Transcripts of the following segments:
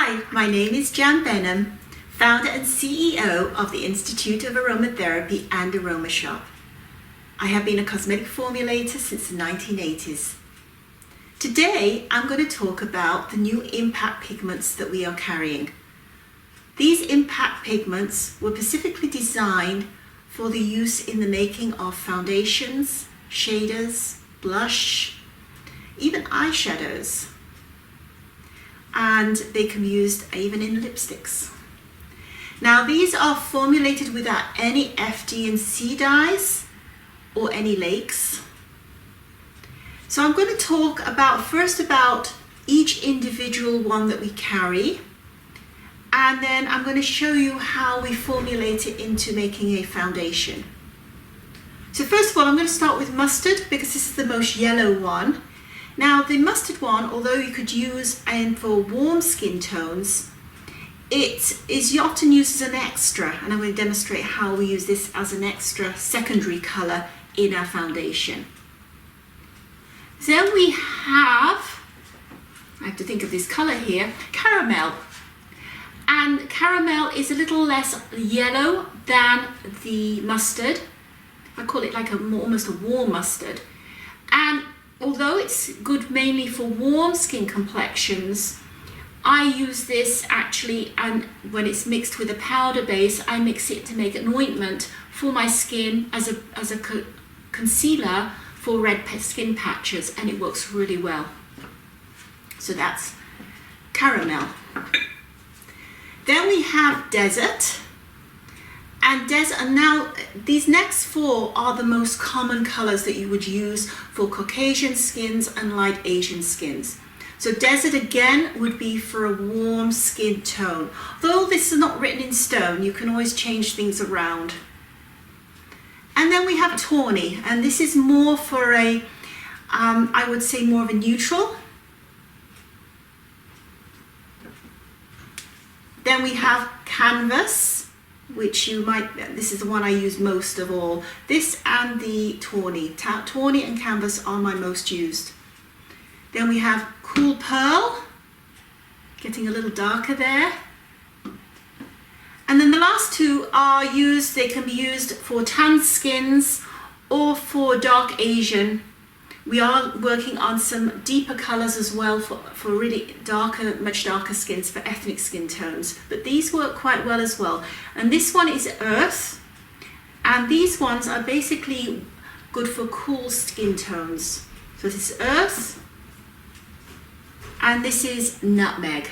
Hi, my name is Jan Benham, founder and CEO of the Institute of Aromatherapy and Aroma Shop. I have been a cosmetic formulator since the 1980s. Today, I'm going to talk about the new impact pigments that we are carrying. These impact pigments were specifically designed for the use in the making of foundations, shaders, blush, even eyeshadows. And they can be used even in lipsticks. Now these are formulated without any FD&C dyes or any lakes. So I'm going to talk first about each individual one that we carry, and then I'm going to show you how we formulate it into making a foundation. So first of all, I'm going to start with mustard because this is the most yellow one. Now the mustard one, although you could use for warm skin tones, it is often used as an extra, and I'm going to demonstrate how we use this as an extra secondary colour in our foundation. Then we have, I have to think of this colour here, caramel. And caramel is a little less yellow than the mustard. I call it like almost a warm mustard. And although it's good mainly for warm skin complexions, I use this actually, and when it's mixed with a powder base, I mix it to make an ointment for my skin as a concealer for red skin patches, and it works really well. So that's caramel. Then we have desert. And now these next four are the most common colors that you would use for Caucasian skins and light Asian skins. So desert again would be for a warm skin tone. Though this is not written in stone, you can always change things around. And then we have tawny, and this is more for I would say more of a neutral. Then we have canvas, which this is the one I use most of all. This and the tawny. Tawny and canvas are my most used. Then we have cool pearl, getting a little darker there. And then the last two they can be used for tan skins or for dark Asian. We are working on some deeper colors as well for really darker, much darker skins, for ethnic skin tones. But these work quite well as well. And this one is earth. And these ones are basically good for cool skin tones. So this is earth. And this is nutmeg.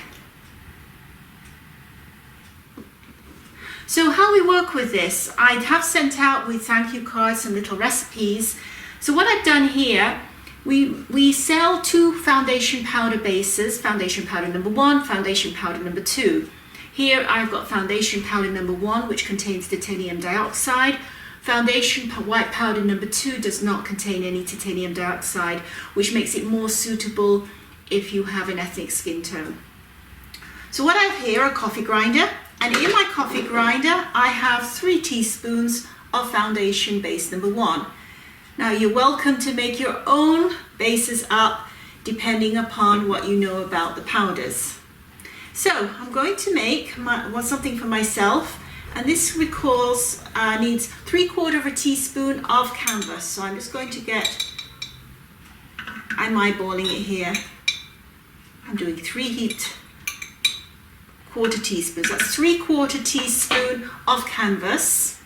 So how we work with this, I have sent out with thank you cards some little recipes. So what I've done here, we sell two foundation powder bases, foundation powder number 1, foundation powder number 2. Here I've got foundation powder number 1, which contains titanium dioxide. Foundation white powder number 2 does not contain any titanium dioxide, which makes it more suitable if you have an ethnic skin tone. So what I have here, a coffee grinder, and in my coffee grinder I have 3 teaspoons of foundation base number 1. Now you're welcome to make your own bases up depending upon what you know about the powders. So I'm going to make something for myself, and this needs 3/4 teaspoon of canvas. So I'm just going to I'm eyeballing it here. I'm doing 1/4 teaspoons. That's 3/4 teaspoon of canvas.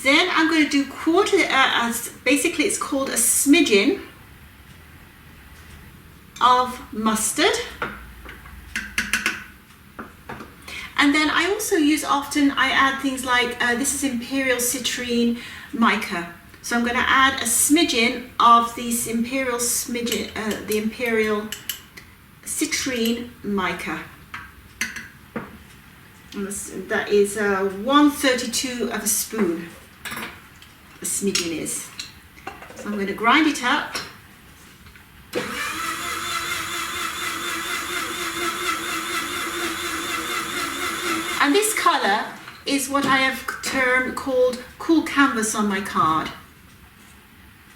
Then I'm going to do basically it's called a smidgen of mustard. And then I also I add things like, this is Imperial Citrine Mica. So I'm going to add a smidgen of these the Imperial Citrine Mica. That is 1/32 of a spoon. A smidgen is. So I'm going to grind it up. And this colour is what I have called cool canvas on my card.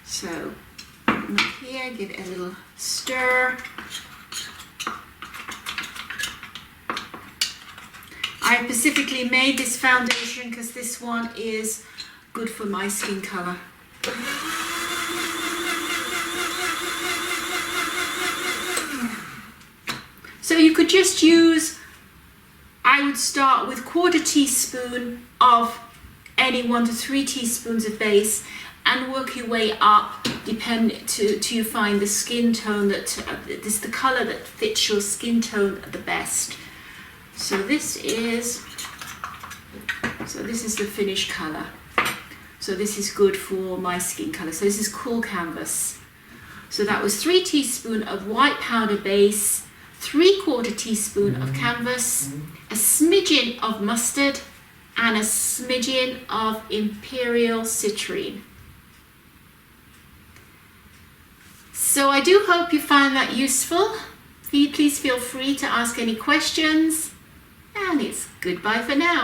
So here, give it a little stir. I specifically made this foundation because this one is good for my skin color. So you could just use, I would start with 1/4 teaspoon of any 1 to 3 teaspoons of base and work your way up till you find the skin tone this the color that fits your skin tone the best. So this is the finished color. So this is good for my skin color. So this is Cool Canvas. So that was 3 teaspoons of white powder base, 3/4 teaspoon of canvas, a smidgen of mustard, and a smidgen of Imperial Citrine. So I do hope you find that useful. Please feel free to ask any questions, and it's goodbye for now.